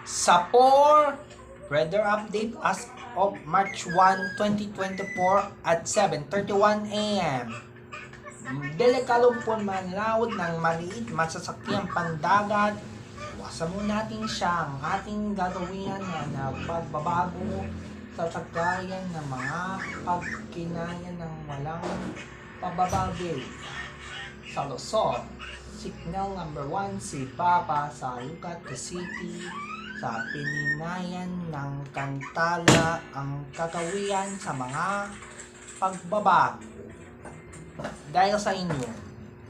Sa 4 weather update as of March 1, 2024 at 7:31 a.m. Delikadong manlaod ng maliit masasakyang pandagat. Iwasan mo natin siya ang ating gagawin na pagbabago sa tagayan ng mga pagkinaya ng walang pababago. Sa Luzon, signal number 1 si Papa sa Lucat City. Sa pininayan ng Kantala ang kagawian sa mga pagbabago. Dahil sa inyo,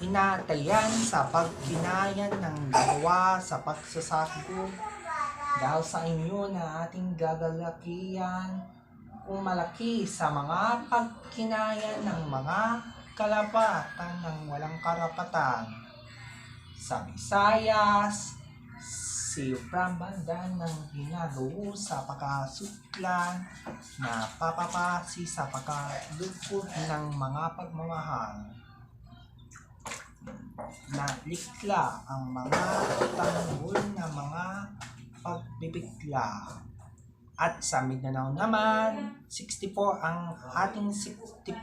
inatayan sa pagkinayan ng dalawa sa pagsasakop. Dahil sa inyo na ating gagalakihan kung malaki sa mga pagkinayan ng mga kalapatan ng walang karapatan. Sa Visayas, si Prambandan ng ginagawa sa pagkasutlan na papapasi sa pagkalugod ng mga pagmamahal. Nalikla ang mga tanggol na mga pagbibigla. At sa Mindanao naman, 64 ang ating 64,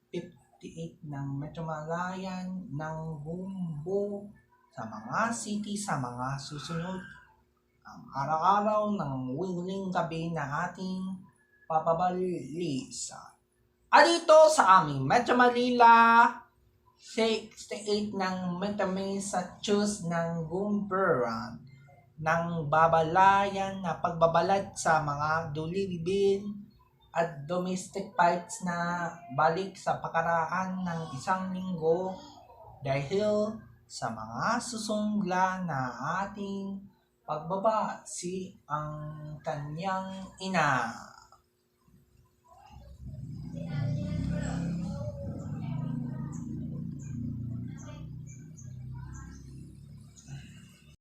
58 ng Metro Malayan ng Gumbo sa mga city sa mga susunod ang araw-araw ng huling gabi na ating papabalisa. At dito sa aming Metro Manila, 68 ng Metro Massachusetts ng Gumberan ng babalayan na pagbabalad sa mga dulibin at domestic fights na balik sa pakaraan ng isang linggo dahil sa mga susungla na ating pagbabasi ang kanyang ina.